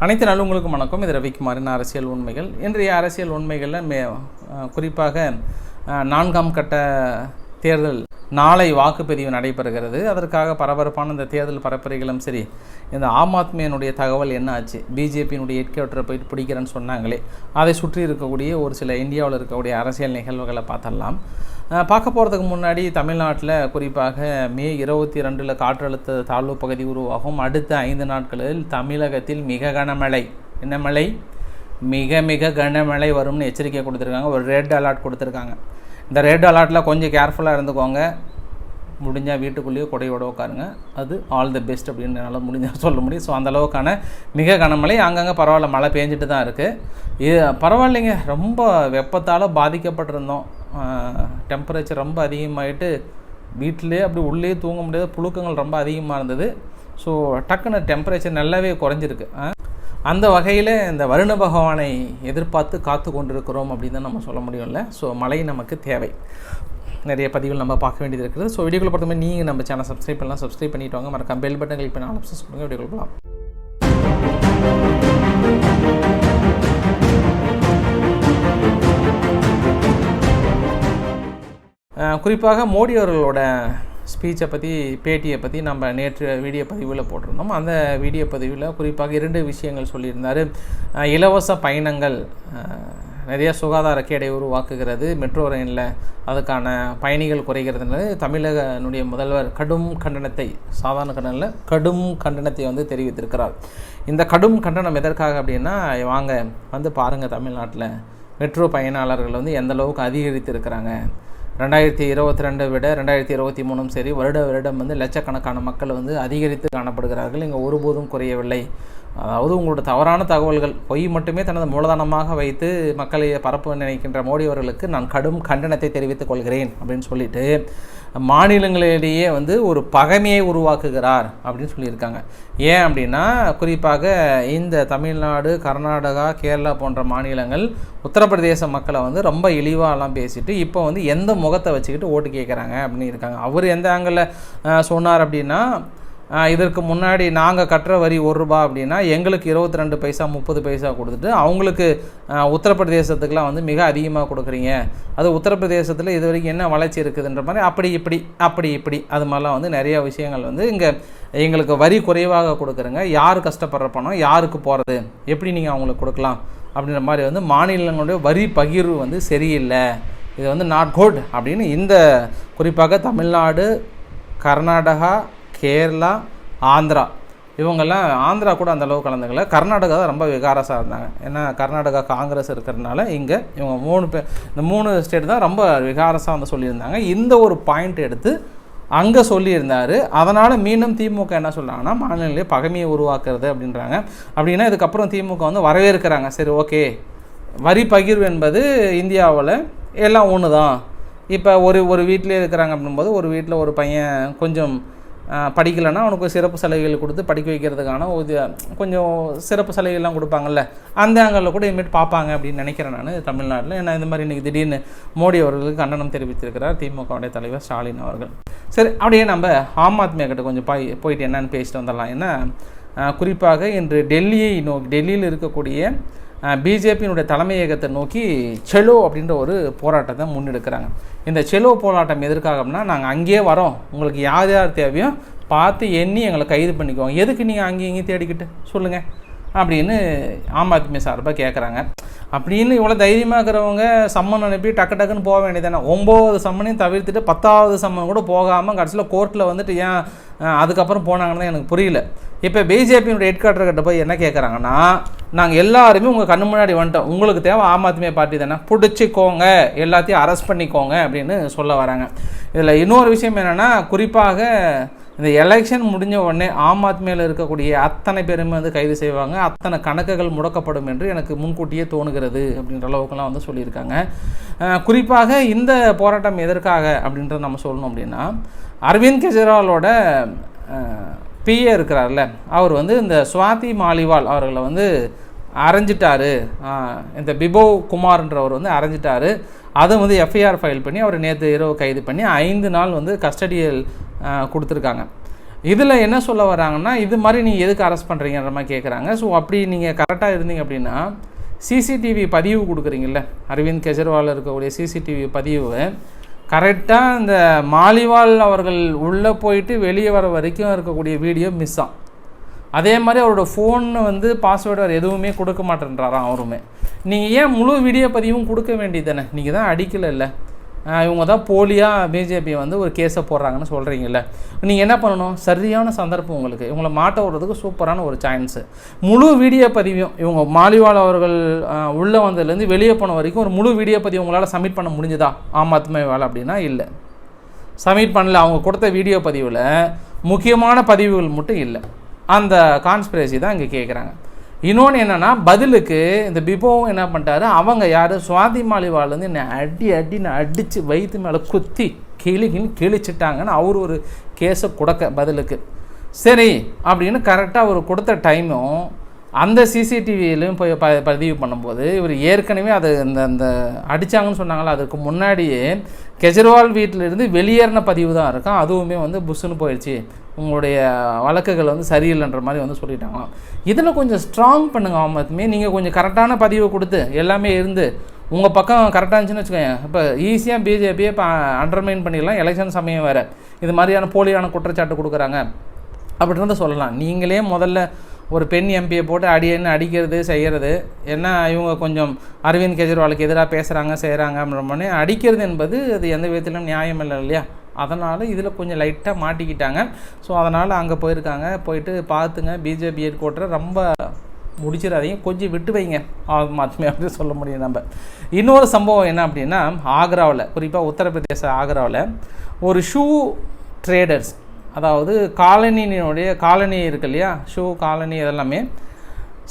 அனைத்து நல்லவங்களுக்கும் வணக்கம். இது ரவிக்குமாரின் அரசியல் உண்மைகள். இன்றைய அரசியல் உண்மைகளில் குறிப்பாக 4ஆம் கட்ட தேர்தல் நாளை வாக்குப்பதிவு நடைபெறுகிறது. அதற்காக பரபரப்பான இந்த தேர்தல் பரப்புரைகளும் சரி, இந்த ஆம் ஆத்மியினுடைய தகவல் என்ன ஆச்சு, பிஜேபியினுடைய ஹெட்குவார்ட்டரை போயிட்டு பிடிக்கிறேன்னு சொன்னாங்களே, அதை சுற்றி இருக்கக்கூடிய ஒரு சில இந்தியாவில் இருக்கக்கூடிய அரசியல் நிகழ்வுகளை பார்த்தரலாம். பார்க்க போகிறதுக்கு முன்னாடி தமிழ்நாட்டில் குறிப்பாக மே 22 காற்றழுத்த தாழ்வு பகுதி உருவாகும். அடுத்த 5 நாட்களில் தமிழகத்தில் மிக கனமழை, என்ன மழை, மிக மிக கனமழை வரும்னு எச்சரிக்கை கொடுத்துருக்காங்க. ஒரு ரெட் அலர்ட் கொடுத்துருக்காங்க. இந்த ரெட் அலர்ட்டில் கொஞ்சம் கேர்ஃபுல்லாக இருந்துக்கோங்க. முடிஞ்சால் வீட்டுக்குள்ளேயே கொடையோட உட்காருங்க. அது ஆல் தி பெஸ்ட் அப்படின்னு என்னால் முடிஞ்சால் சொல்ல முடியும். ஸோ அந்தளவுக்கான மிக கனமழை. அங்கங்கே பரவாயில்ல, மழை பெஞ்சிட்டு தான் இருக்குது. இது பரவாயில்லைங்க. ரொம்ப வெப்பத்தால் பாதிக்கப்பட்டிருந்தோம். டெம்பரேச்சர் ரொம்ப அதிகமாகிட்டு வீட்டிலே அப்படி உள்ளே தூங்க முடியாத புழுக்கங்கள் ரொம்ப அதிகமாக இருந்தது. ஸோ டக்குன்னு டெம்பரேச்சர் நல்லாவே குறைஞ்சிருக்கு. அந்த வகையில் இந்த வருண பகவானை எதிர்பார்த்து காத்து கொண்டிருக்கிறோம் அப்படின்னு தான் நம்ம சொல்ல முடியும்ல. ஸோ மழை நமக்கு தேவை. நிறைய பதிவுகள் நம்ம பார்க்க வேண்டியது இருக்குது. ஸோ வீடியோக்குள்ள பொறுத்தவரை நீங்கள் நம்ம சேனல் சப்ஸ்கிரைப் பண்ணலாம், சப்ஸ்கிரைப் பண்ணிட்டு வாங்க. மறக்காம பெல் பட்டன் கிளிக் பண்ணி ஆல் ஆப்ஷன்ஸ் கொடுங்க. வீடியோக்குள்ள போகலாம். குறிப்பாக மோடி அவர்களோட ஸ்பீச்சை பற்றி, பேட்டியை பற்றி நம்ம நேற்று வீடியோ பதிவில் போட்டிருந்தோம். அந்த வீடியோ பதிவில் குறிப்பாக 2 விஷயங்கள் சொல்லியிருந்தார். இலவச பயணங்கள் நிறைய சுகாதார கேடை உருவாக்குகிறது, மெட்ரோ ரயிலில் அதுக்கான பயணிகள் குறைகிறதுனால தமிழகனுடைய முதல்வர் கடும் கண்டனத்தை, சாதாரண கண்டனில் கடும் கண்டனத்தை வந்து தெரிவித்திருக்கிறார். இந்த கடும் கண்டனம் எதற்காக அப்படின்னா, வாங்க வந்து பாருங்கள், தமிழ்நாட்டில் மெட்ரோ பயனாளர்கள் வந்து எந்த அளவுக்கு அதிகரித்து இருக்கிறாங்க. 2022 விட 2023 சரி, வருடம் வந்து லட்சக்கணக்கான மக்கள் வந்து அதிகரித்து காணப்படுகிறார்கள். இங்கே ஒருபோதும் குறையவில்லை. அதாவது உங்களோட தவறான தகவல்கள், பொய் மட்டுமே தனது மூலதனமாக வைத்து மக்களை பரப்ப நினைக்கின்ற மோடி அவர்களுக்கு நான் கடும் கண்டனத்தை தெரிவித்துக் கொள்கிறேன் அப்படின்னு சொல்லிட்டு மாநிலங்களிலேயே வந்து ஒரு பகைமையை உருவாக்குகிறார் அப்படின்னு சொல்லியிருக்காங்க. ஏன் அப்படின்னா, குறிப்பாக இந்த தமிழ்நாடு, கர்நாடகா, கேரளா போன்ற மாநிலங்கள் உத்தரப்பிரதேச மக்களை வந்து ரொம்ப இழிவாலாம் பேசிட்டு இப்போ வந்து எந்த முகத்தை வச்சுக்கிட்டு ஓட்டு கேட்குறாங்க அப்படின்னு இருக்காங்க. அவர் எந்த ஆங்கிளில் சொன்னார் அப்படின்னா, இதற்கு முன்னாடி நாங்கள் கட்டுற வரி ₹1 அப்படின்னா எங்களுக்கு 22 பைசா 30 பைசா கொடுத்துட்டு அவங்களுக்கு உத்தரப்பிரதேசத்துக்குலாம் வந்து மிக அதிகமாக கொடுக்குறீங்க, அது உத்தரப்பிரதேசத்தில் இது வரைக்கும் என்ன வளர்ச்சி இருக்குதுன்ற மாதிரி அப்படி இப்படி அது மாதிரிலாம் வந்து நிறைய விஷயங்கள் வந்து இங்கே எங்களுக்கு வரி குறைவாக கொடுக்குறங்க, யார் கஷ்டப்படுற பணம் யாருக்கு போகிறது, எப்படி நீங்கள் அவங்களுக்கு கொடுக்கலாம் அப்படின்ற மாதிரி வந்து மாநிலங்களுடைய வரி பகிர்வு வந்து சரியில்லை, இது வந்து நாட் குட் அப்படின்னு இந்த குறிப்பாக தமிழ்நாடு, கர்நாடகா, கேரளா, ஆந்திரா, இவங்கெல்லாம் ஆந்திரா கூட அந்த அளவுக்கு கலந்துக்கல. கர்நாடகா தான் ரொம்ப விகாரசாக இருந்தாங்க. ஏன்னா கர்நாடகா காங்கிரஸ் இருக்கிறதுனால இங்கே இவங்க 3 ஸ்டேட் தான் ரொம்ப விகாரசாக வந்து சொல்லியிருந்தாங்க. இந்த ஒரு பாயிண்ட் எடுத்து அங்கே சொல்லியிருந்தார். அதனால் மீண்டும் திமுக என்ன சொல்கிறாங்கன்னா, மாநிலங்களே பகைமையை உருவாக்குறது அப்படின்றாங்க. அப்படின்னா இதுக்கப்புறம் திமுக வந்து வரவேற்கிறாங்க. சரி, ஓகே, வரி பகிர்வு என்பது இந்தியாவில் எல்லாம் ஒன்று தான். இப்போ ஒரு வீட்டிலே இருக்கிறாங்க அப்படின்போது, ஒரு வீட்டில் ஒரு பையன் கொஞ்சம் படிக்கலைன்னா அவனுக்கு சிறப்பு சலுகைகள் கொடுத்து படிக்க வைக்கிறதுக்கான கொஞ்சம் சிறப்பு சலுகைகள்லாம் கொடுப்பாங்கல்ல, அந்த ஆங்கிளில் கூட இனிமேட்டு பார்ப்பாங்க அப்படின்னு நினைக்கிறேன் நான் தமிழ்நாட்டில். ஏன்னா இந்த மாதிரி இன்றைக்கி திடீர்னு மோடி அவர்களுக்கு கண்டனம் தெரிவித்திருக்கிறார் திமுகவுடைய தலைவர் ஸ்டாலின் அவர்கள். சரி, அப்படியே நம்ம ஆம் ஆத்மியா கிட்ட கொஞ்சம் போயிட்டு என்னன்னு பேசிட்டு வந்துடலாம். ஏன்னா குறிப்பாக இன்று டெல்லியில் இருக்கக்கூடிய பிஜேபியினுடைய தலைமையகத்தை நோக்கி செலோ அப்படின்ற ஒரு போராட்டத்தை முன்னெடுக்கிறாங்க. இந்த செலோ போராட்டம் எதற்காக அப்படின்னா, நாங்கள் அங்கேயே வரோம், உங்களுக்கு யார் யார் தேவையோ பார்த்து எண்ணி எங்களை கைது பண்ணிக்குவோம், எதுக்கு நீங்கள் அங்கேயும் இங்கேயும் தேடிக்கிட்டு சொல்லுங்கள் அப்படின்னு ஆம் ஆத்மி சார்பாக கேட்குறாங்க. அப்படின்னு இவ்வளோ தைரியமாக இருக்கிறவங்க சம்மன் அனுப்பி டக்குன்னு போக வேண்டியதானே. 9 சம்மனையும் தவிர்த்துட்டு 10வது சம்மன் கூட போகாமல் கடைசியில் கோர்ட்டில் வந்துட்டு ஏன் அதுக்கப்புறம் போனாங்கன்னு தான் எனக்கு புரியல. இப்போ பிஜேபியினுடைய ஹெட்குவார்ட்டர் கிட்ட போய் என்ன கேட்குறாங்கன்னா, நாங்கள் எல்லாருமே உங்கள் கண்ணு முன்னாடி வந்துட்டோம், உங்களுக்கு தேவை ஆம் ஆத்மி பார்ட்டி தானே, பிடிச்சிக்கோங்க, எல்லாத்தையும் அரெஸ்ட் பண்ணிக்கோங்க அப்படின்னு சொல்ல வராங்க. இதில் இன்னொரு விஷயம் என்னென்னா, குறிப்பாக இந்த எலெக்ஷன் முடிஞ்ச உடனே ஆம் ஆத்மியில் இருக்கக்கூடிய அத்தனை பேருமே வந்து கைது செய்வாங்க, அத்தனை கணக்குகள் முடக்கப்படும் என்று எனக்கு முன்கூட்டியே தோணுகிறது அப்படின்ற அளவுக்குலாம் வந்து சொல்லியிருக்காங்க. குறிப்பாக இந்த போராட்டம் எதற்காக அப்படின்றத நம்ம சொல்லணும் அப்படின்னா, அரவிந்த் கெஜ்ரிவாலோட பிஏ இருக்கிறார்ல, அவர் வந்து இந்த சுவாதி மாலிவால் அவர்களை வந்து அரைஞ்சிட்டாரு, இந்த பிபோவ் குமார்ன்றவர் வந்து அரைஞ்சிட்டாரு. அதை வந்து எஃப்ஐஆர் ஃபைல் பண்ணி அவர் நேற்று இரவு கைது பண்ணி 5 நாள் வந்து கஸ்டடியல் கொடுத்துருக்காங்க. இதில் என்ன சொல்ல வராங்கன்னா, இது மாதிரி நீங்கள் எதுக்கு அரெஸ்ட் பண்ணுறீங்கன்ற மாதிரி கேட்குறாங்க. ஸோ அப்படி நீங்கள் கரெக்டாக இருந்தீங்க அப்படின்னா சிசிடிவி பதிவு கொடுக்குறீங்கல்ல, அரவிந்த் கெஜ்ரிவால் இருக்கக்கூடிய சிசிடிவி பதிவு கரெக்டாக இந்த மாலிவால் அவர்கள் உள்ளே போயிட்டு வெளியே வர வரைக்கும் இருக்கக்கூடிய வீடியோ மிஸ் ஆகும். அதே மாதிரி அவரோட ஃபோன்னு வந்து பாஸ்வேர்டு அவர் எதுவுமே கொடுக்க மாட்டேன்றாராம் அவருமே. நீங்கள் ஏன் முழு வீடியோ பதிவும் கொடுக்க வேண்டியது தானே? நீங்கள் தான் அடிக்கலைல்ல, இவங்க தான் போலியாக பிஜேபி வந்து ஒரு கேஸை போடுறாங்கன்னு சொல்கிறீங்கல்ல. நீங்கள் என்ன பண்ணணும்? சரியான சந்தர்ப்பம் உங்களுக்கு, இவங்களை மாட்ட விடுறதுக்கு சூப்பரான ஒரு சான்ஸு. முழு வீடியோ பதிவையும் இவங்க மாலிவால் அவர்கள் உள்ளே வந்ததுலேருந்து வெளியே போன வரைக்கும் ஒரு முழு வீடியோ பதிவு உங்களால் சப்மிட் பண்ண முடிஞ்சுதா ஆம் ஆத்மி வேலை அப்படின்னா? இல்லை, சப்மிட் பண்ணல. அவங்க கொடுத்த வீடியோ பதிவில் முக்கியமான பதிவுகள் மட்டும் இல்லை. அந்த கான்ஸ்பிரசி தான் இங்கே கேட்குறாங்க. இன்னொன்று என்னென்னா, பதிலுக்கு இந்த பிபோவும் என்ன பண்ணிட்டாரு, அவங்க யார் சுவாதி மாலிவாலேருந்து என்னை அடின்னு அடித்து வயிற்று மேலே குத்தி கிழிச்சிட்டாங்கன்னு அவர் ஒரு கேஸை கொடுக்க பதிலுக்கு. சரி அப்படின்னு கரெக்டாக அவர் கொடுத்த டைமும் அந்த சிசிடிவியிலையும் போய் பதிவு பண்ணும்போது இவர் ஏற்கனவே அது இந்த அடித்தாங்கன்னு சொன்னாங்களா, அதுக்கு முன்னாடியே கெஜ்ரிவால் வீட்டிலிருந்து வெளியேறின பதிவு தான் இருக்கும். அதுவுமே வந்து புஷ்ஷுன்னு போயிடுச்சு, உங்களுடைய வழக்குகள் வந்து சரியில்லைன்ற மாதிரி வந்து சொல்லிட்டாங்களாம். இதில் கொஞ்சம் ஸ்ட்ராங் பண்ணுங்கள். ஆமாத்துமே நீங்கள் கொஞ்சம் கரெக்டான பதிவை கொடுத்து எல்லாமே இருந்து உங்கள் பக்கம் கரெக்டாக இருந்துச்சுன்னு வச்சுக்கோங்க. இப்போ ஈஸியாக பிஜேபியை இப்போ அண்டர்மைன் பண்ணிடலாம். எலெக்ஷன் சமயம் வேறு இது மாதிரியான போலியான குற்றச்சாட்டு கொடுக்குறாங்க அப்படின்றத சொல்லலாம். நீங்களே முதல்ல ஒரு பெண் எம்பியை போட்டு அடிக்கிறது செய்கிறது என்ன, இவங்க கொஞ்சம் அரவிந்த் கெஜ்ரிவாலுக்கு எதிராக பேசுகிறாங்க செய்கிறாங்க அப்படின்னே அடிக்கிறது என்பது அது எந்த விதத்திலும் நியாயம் இல்லை இல்லையா? அதனால் இதில் கொஞ்சம் லைட்டாக மாட்டிக்கிட்டாங்க. ஸோ அதனால் அங்கே போயிருக்காங்க. போயிட்டு பார்த்துங்க, பிஜேபி ஹெட் குவார்ட்டரை ரொம்ப முடிச்சிடாதீங்க, கொஞ்சம் விட்டு வைங்க மாற்றுமே அப்படின்னு சொல்ல முடியும் நம்ம. இன்னொரு சம்பவம் என்ன அப்படின்னா, ஆக்ராவில், குறிப்பாக உத்தரப்பிரதேச ஆக்ராவில் ஒரு ஷூ ட்ரேடர்ஸ், அதாவது காலனி இருக்கு இல்லையா, ஷூ காலனி இதெல்லாமே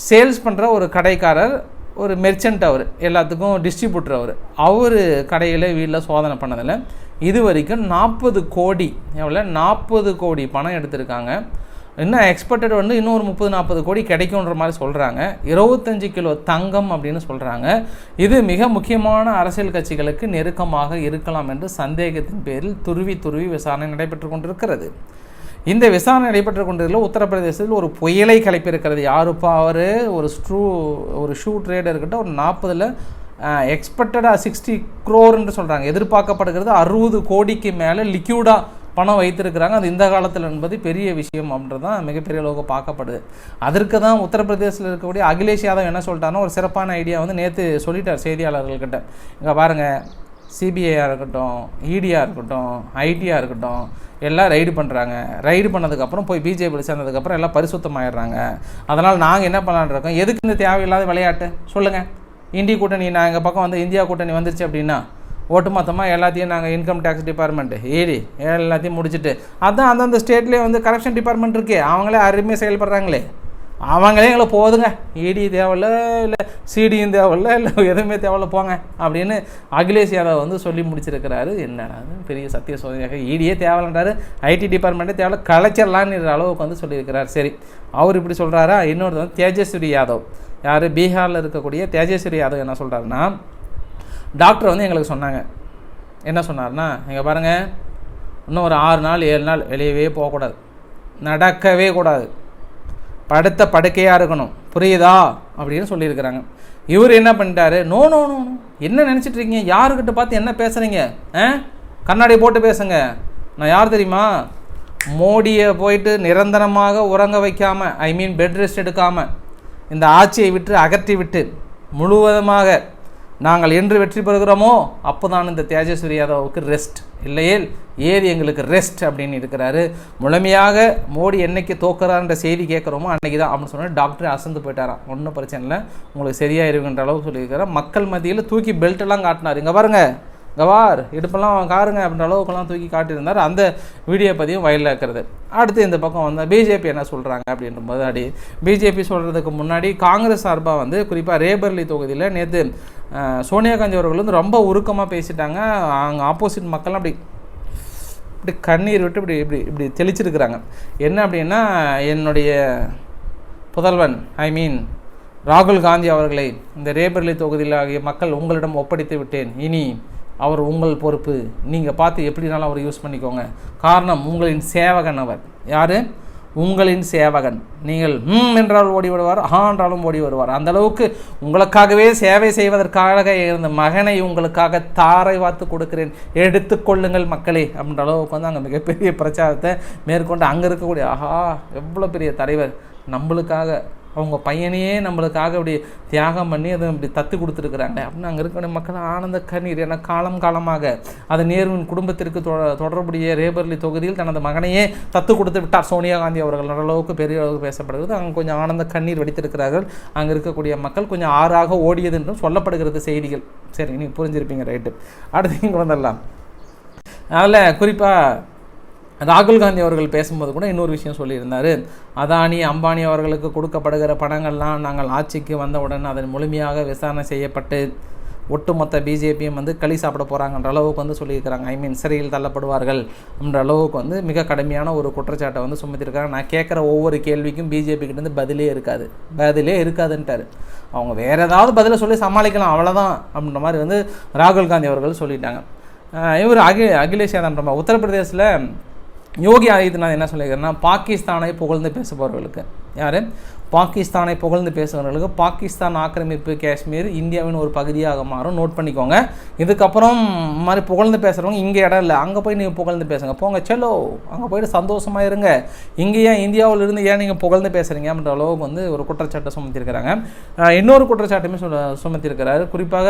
சேல்ஸ் பண்ணுற ஒரு கடைக்காரர், ஒரு மெர்ச்சன்ட், அவர் எல்லாத்துக்கும் டிஸ்ட்ரிபியூட்டர். அவர் கடையில் வீட்டில் சோதனை பண்ணதில் இது வரைக்கும் 40 கோடி, எவ்வளோ 40 கோடி பணம் எடுத்திருக்காங்க. இன்னும் எக்ஸ்பெக்டட் வந்து இன்னொரு 30-40 கோடி கிடைக்குன்ற மாதிரி சொல்கிறாங்க. 25 கிலோ தங்கம் அப்படின்னு சொல்கிறாங்க. இது மிக முக்கியமான அரசியல் கட்சிகளுக்கு நெருக்கமாக இருக்கலாம் என்று சந்தேகத்தின் பேரில் துருவி விசாரணை நடைபெற்று கொண்டிருக்கிறது. இந்த விசாரணை நடைபெற்று கொண்டிருக்கிற உத்தரப்பிரதேசத்தில் ஒரு புயலை கிளப்பியிருக்கிறது. யாருப்பா அவர்? ஒரு ஷூ ட்ரேடர்கிட்ட ஒரு 40ல் எக்ஸ்பெக்டடாக 60 crore சொல்கிறாங்க. எதிர்பார்க்கப்படுகிறது 60 கோடிக்கு மேலே லிக்யூடாக பணம் வைத்திருக்கிறாங்க. அது இந்த காலத்தில் என்பது பெரிய விஷயம் அப்படின்றது தான் மிகப்பெரிய அளவுக்கு பார்க்கப்படுது. அதற்கு தான் உத்தரப்பிரதேசத்தில் இருக்கக்கூடிய அகிலேஷ் யாதவ் என்ன சொல்லிட்டாருன்னா, ஒரு சிறப்பான ஐடியா வந்து நேற்று சொல்லிட்டார் செய்தியாளர்கள்கிட்ட. இங்கே பாருங்கள், சிபிஐயாக இருக்கட்டும், இடியாக இருக்கட்டும், ஐடியாக இருக்கட்டும், எல்லாம் ரைடு பண்ணுறாங்க. ரைடு பண்ணதுக்கப்புறம் போய் பிஜேபியில் சேர்ந்ததுக்கப்புறம் எல்லாம் பரிசுத்தமாகிடுறாங்க. அதனால் நாங்கள் என்ன பண்ணலான்னு இருக்கோம், எதுக்கு இந்த தேவையில்லாத விளையாட்டு சொல்லுங்கள்? இந்திய கூட்டணி நான் எங்கள் பக்கம் வந்து இந்தியா கூட்டணி வந்துருச்சு அப்படின்னா ஒட்டுமொத்தமாக எல்லாத்தையும் நாங்கள் இன்கம் டேக்ஸ் டிபார்ட்மெண்ட்டு எல்லாத்தையும் முடிச்சுட்டு, அதான் அந்தந்த ஸ்டேட்லேயே வந்து கரப்ஷன் டிபார்ட்மெண்ட் இருக்கே, அவங்களே அருமையாக செயல்படுறாங்களே, அவங்களே எங்களை போதுங்க, இடி தேவையில்ல, இல்லை சிடியும் தேவையில்ல, இல்லை எதுவுமே தேவையில்ல போங்க அப்படின்னு அகிலேஷ் யாதவ் வந்து சொல்லி முடிச்சிருக்கிறாரு. என்னன்னா பெரிய சத்திய சோதனையாக இடியே தேவையில்லைன்றாரு, ஐடி டிபார்ட்மெண்ட்டே தேவையில்ல, கலைச்சிடலான்னு அளவுக்கு வந்து சொல்லியிருக்கிறார். சரி, அவர் இப்படி சொல்கிறாரா? இன்னொருத்தர் வந்து தேஜஸ்வி யாதவ், யார் பீகாரில் இருக்கக்கூடிய தேஜஸ்வி யாதவ் என்ன சொல்கிறாருன்னா, டாக்டர் வந்து எங்களுக்கு சொன்னாங்க, என்ன சொன்னார்னா, இங்கே பாருங்கள், இன்னும் ஒரு 6 நாள் 7 நாள் வெளியவே போகக்கூடாது, நடக்கவே கூடாது, படுத்த படுக்கையாக இருக்கணும், புரியுதா அப்படின்னு சொல்லியிருக்கிறாங்க. இவர் என்ன பண்ணிட்டாரு, நோ நோ நோ என்ன நினச்சிட்ருக்கீங்க, யாருக்கிட்ட பார்த்து என்ன பேசுகிறீங்க, கண்ணாடி போட்டு பேசுங்க, நான் யார் தெரியுமா, மோடியை போயிட்டு நிரந்தரமாக உறங்க வைக்காமல், பெட் ரெஸ்ட் எடுக்காமல் இந்த ஆட்சியை விட்டு அகற்றி விட்டு முழுவதுமாக நாங்கள் என்று வெற்றி பெறுகிறோமோ அப்போ தான் இந்த தேஜஸ்வி யாதவுக்கு ரெஸ்ட், இல்லையே ஏது எங்களுக்கு ரெஸ்ட் அப்படின்னு இருக்கிறாரு. முழுமையாக மோடி என்னைக்கு தோக்குறான்ற செய்தி கேட்குறோமோ அன்றைக்கி தான் அப்படின்னு சொன்னால் டாக்டர் அசந்து போயிட்டாராம். ஒன்றும் பிரச்சனை இல்லை, உங்களுக்கு சரியாக இருக்குன்ற அளவுக்கு சொல்லியிருக்கிறார். மக்கள் மத்தியில் தூக்கி பெல்ட்டெல்லாம் காட்டினார், இங்கே பாருங்கள் கவார் இடுப்பெல்லாம் காருங்க அப்படின்ற அளவுக்குலாம் தூக்கி காட்டியிருந்தார். அந்த வீடியோ பதிவும் வயலில் இருக்கிறது. அடுத்து இந்த பக்கம் வந்து பிஜேபி என்ன சொல்கிறாங்க அப்படின்ற போது, பிஜேபி சொல்கிறதுக்கு முன்னாடி காங்கிரஸ் சார்பாக வந்து குறிப்பாக ரேபர்லி தொகுதியில் நேற்று சோனியா காந்தி அவர்கள் வந்து ரொம்ப உருக்கமாக பேசிட்டாங்க. அங்கே ஆப்போசிட் மக்கள்லாம் இப்படி கண்ணீர் விட்டு இப்படி தெளிச்சிருக்கிறாங்க. என்ன அப்படின்னா, என்னுடைய புதல்வன் ராகுல் காந்தி அவர்களை இந்த ரேபர்லி தொகுதியில் ஆகிய மக்கள் உங்களிடம் ஒப்படைத்து விட்டேன், இனி அவர் உங்கள் பொறுப்பு, நீங்கள் பார்த்து எப்படினாலும் அவர் யூஸ் பண்ணிக்கோங்க, காரணம் உங்களின் சேவகன் அவர், யார்? உங்களின் சேவகன். நீங்கள் என்றால் ஓடி வருவார், என்றாலும் ஓடி வருவார். அந்த அளவுக்கு உங்களுக்காகவே சேவை செய்வதற்காக இருந்த மகனை உங்களுக்காக தாரை வார்த்து கொடுக்கிறேன், எடுத்துக்கொள்ளுங்கள் மக்களே அப்படின்ற அளவுக்கு வந்து அங்கே மிகப்பெரிய பிரச்சாரத்தை மேற்கொண்டு அங்கே இருக்கக்கூடிய எவ்வளோ பெரிய தலைவர் நம்மளுக்காக அவங்க பையனையே நம்மளுக்காக அப்படி தியாகம் பண்ணி அதை இப்படி தத்து கொடுத்துருக்குறாங்க அப்படின்னு அங்கே இருக்கிற மக்கள் ஆனந்த கண்ணீர். ஏன்னா காலமாக அது நேருவின் குடும்பத்திற்கு தொடர்புடைய ரேபர்லி தொகுதியில் தனது மகனையே தத்து கொடுத்து விட்டார் சோனியா காந்தி அவர்கள். அளவுக்கு பெரிய அளவுக்கு பேசப்படுகிறது. அங்கே கொஞ்சம் ஆனந்த கண்ணீர் வெடித்திருக்கிறார்கள் அங்கே இருக்கக்கூடிய மக்கள். கொஞ்சம் ஆறாக ஓடியது என்றும் சொல்லப்படுகிறது செய்திகள். சரி, நீங்கள் புரிஞ்சிருப்பீங்க, ரைட்டு. அடுத்து இங்கே வந்துடலாம். அதில் குறிப்பாக ராகுல் காந்தி அவர்கள் பேசும்போது கூட இன்னொரு விஷயம் சொல்லியிருந்தார். அதானி அம்பானி அவர்களுக்கு கொடுக்கப்படுகிற பணங்கள்லாம் நாங்கள் ஆட்சிக்கு வந்தவுடன் அதன் முழுமையாக விசாரணை செய்யப்பட்டு ஒட்டுமொத்த பிஜேபியும் வந்து களி சாப்பிட போகிறாங்கன்ற அளவுக்கு வந்து சொல்லியிருக்கிறாங்க. சிறையில் தள்ளப்படுவார்கள் அப்படின்ற அளவுக்கு வந்து மிக கடுமையான ஒரு குற்றச்சாட்டை வந்து சுமத்திருக்காங்க. நான் கேட்குற ஒவ்வொரு கேள்விக்கும் பிஜேபிக்கிட்டேருந்து பதிலே இருக்காதுன்ட்டார். அவங்க வேறு ஏதாவது பதிலை சொல்லி சமாளிக்கலாம், அவ்வளோதான் அப்படின்ற மாதிரி வந்து ராகுல் காந்தி அவர்கள் சொல்லிட்டாங்க. இவர் அகிலேஷ் யாதவ் உத்தரப்பிரதேசில் யோகி ஆதித்யநாத் என்ன சொல்லியிருக்காருன்னா, பாகிஸ்தானை புகழ்ந்து பேசுபவர்களுக்கு, யார்? பாகிஸ்தானை புகழ்ந்து பேசுபவர்களுக்கு பாகிஸ்தான் ஆக்கிரமிப்பு காஷ்மீர் இந்தியாவின் ஒரு பகுதியாக மாறும், நோட் பண்ணிக்கோங்க. இதுக்கப்புறம் மாதிரி புகழ்ந்து பேசுகிறவங்க இங்கே இடம் இல்லை, அங்கே போய் நீங்கள் புகழ்ந்து பேசுங்க, போங்க செல்லோ, அங்கே போய்ட்டு சந்தோஷமாக இருங்க, இங்கே ஏன் இந்தியாவிலிருந்து ஏன் நீங்கள் புகழ்ந்து பேசுகிறீங்க அப்படின்ற அளவுக்கு வந்து ஒரு குற்றச்சாட்டை சுமத்திருக்கிறாங்க. இன்னொரு குற்றச்சாட்டுமே சுமத்திருக்கிறாரு. குறிப்பாக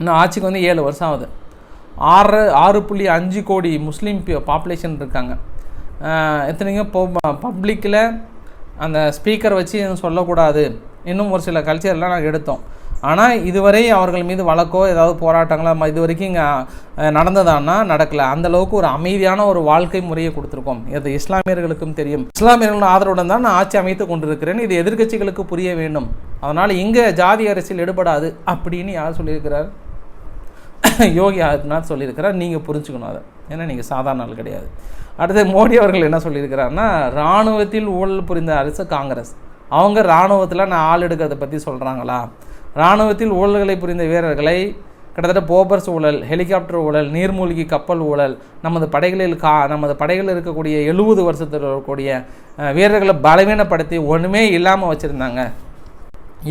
இன்னும் ஆட்சிக்கு வந்து 7 வருஷம் ஆகுது. 6.5 கோடி முஸ்லீம் பாப்புலேஷன் இருக்காங்க. எத்தனைங்க பப்ளிக்கில் அந்த ஸ்பீக்கர் வச்சு சொல்லக்கூடாது, இன்னும் ஒரு சில கல்ச்சர்லாம் நாங்கள் எடுத்தோம். ஆனால் இதுவரை அவர்கள் மீது வழக்கோ ஏதாவது போராட்டங்களோ இது வரைக்கும் இங்கே நடந்ததான்னா நடக்கலை. அந்தளவுக்கு ஒரு அமைதியான ஒரு வாழ்க்கை முறையை கொடுத்துருக்கோம். இது இஸ்லாமியர்களுக்கும் தெரியும். இஸ்லாமியர்கள் ஆதரவுடன் தான் நான் ஆட்சி அமைத்து கொண்டிருக்கிறேன், இது எதிர்க்கட்சிகளுக்கு புரிய வேண்டும், அதனால் இங்கே ஜாதி அரசியல் எடுபடாது அப்படின்னு யார் சொல்லியிருக்கிறார்? யோகி ஆதித்யநாத் சொல்லியிருக்கிறார். நீங்கள் புரிஞ்சுக்கணும் அதை, ஏன்னா நீங்கள் சாதாரண ஆள் கிடையாது. அடுத்து மோடி அவர்கள் என்ன சொல்லியிருக்கிறாருன்னா, இராணுவத்தில் ஊழல் புரிந்த அரசு காங்கிரஸ். அவங்க இராணுவத்தில் நான் ஆள் எடுக்கிறத பற்றி சொல்கிறாங்களா? இராணுவத்தில் ஊழல்களை புரிந்த வீரர்களை கிட்டத்தட்ட போபர்ஸ் ஊழல், ஹெலிகாப்டர் ஊழல், நீர்மூழ்கி கப்பல் ஊழல், நமது படைகளில் இருக்கக்கூடிய 70 வருஷத்தில் இருக்கக்கூடிய வீரர்களை பலவீனப்படுத்தி ஒன்றுமே இல்லாமல் வச்சுருந்தாங்க.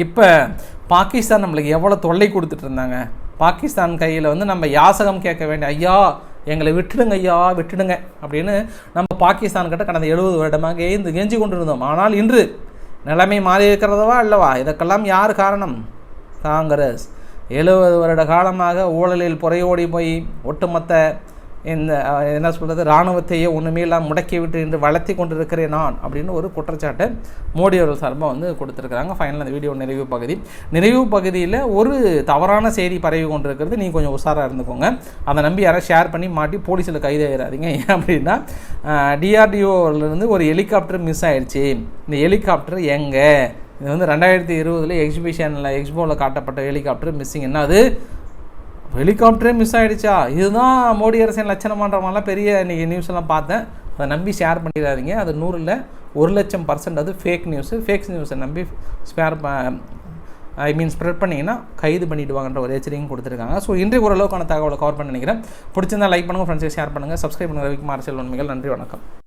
இப்போ பாகிஸ்தான் நம்மளுக்கு எவ்வளோ தொல்லை கொடுத்துட்டு இருந்தாங்க. பாகிஸ்தான் கையில் வந்து நம்ம யாசகம் கேட்க வேண்டிய, ஐயா எங்களை விட்டுடுங்க, ஐயா விட்டுடுங்க அப்படின்னு நம்ம பாகிஸ்தான்கிட்ட கடந்த 70 வருடமாக கெஞ்சி கொண்டிருந்தோம். ஆனால் இன்று நிலைமை மாறி இருக்கிறதவா அல்லவா? இதற்கெல்லாம் யார் காரணம்? காங்கிரஸ். 70 வருட காலமாக ஊழலில் புறையோடி போய் ஒட்டுமொத்த இந்த என்ன சொல்கிறது இராணுவத்தையே ஒன்றுமே இல்லாமல் முடக்கி விட்டு என்று வளர்த்தி கொண்டிருக்கிறேன் நான் அப்படின்னு ஒரு குற்றச்சாட்டை மோடி அவர்கள் சார்பாக வந்து கொடுத்துருக்குறாங்க. ஃபைனல் அந்த வீடியோ நிறைவு பகுதியில் ஒரு தவறான செய்தி பரவி கொண்டிருக்கிறது. நீங்கள் கொஞ்சம் உஷாராக இருந்துக்கோங்க. அதை நம்பி யாராவது ஷேர் பண்ணி மாட்டி போலீஸில் கைது ஆகிடாதீங்க. ஏன் அப்படின்னா DRDOலேருந்து ஒரு ஹெலிகாப்டர் மிஸ் ஆகிடுச்சு. இந்த ஹெலிகாப்டர் எங்கே? இது வந்து 2020 எக்ஸ்போவில் காட்டப்பட்ட ஹெலிகாப்டர் மிஸ்ஸிங். என்ன அது? ஹெலிகாப்டரே மிஸ் ஆகிடுச்சா? இதுதான் மோடி அரசின் லட்சணமான்ற மாதிரிலாம் பெரிய இன்றைக்கி நியூஸ் எல்லாம் பார்த்தேன். அதை நம்பி ஷேர் பண்ணிடாதீங்க. அது 100ல் 1,00,000% அது ஃபேக் நியூஸை நம்பி ஸ்ப்ரெட் பண்ணிங்கன்னா கைது பண்ணிவிடுவாங்கன்ற ஒரு எச்சரிக்கையும் கொடுத்துருக்காங்க. ஸோ இன்றைக்கு ஓரளவுக்கான தகவலை கவர் பண்ண நினைக்கிறேன். பிடிச்சிருந்தா லைக் பண்ணுங்கள், ஃப்ரெண்ட்ஸை ஷேர் பண்ணுங்கள், சப்ஸ்கிரைப் பண்ணுங்கள். ரவிக்குமார் செல்வன்மைகள். நன்றி, வணக்கம்.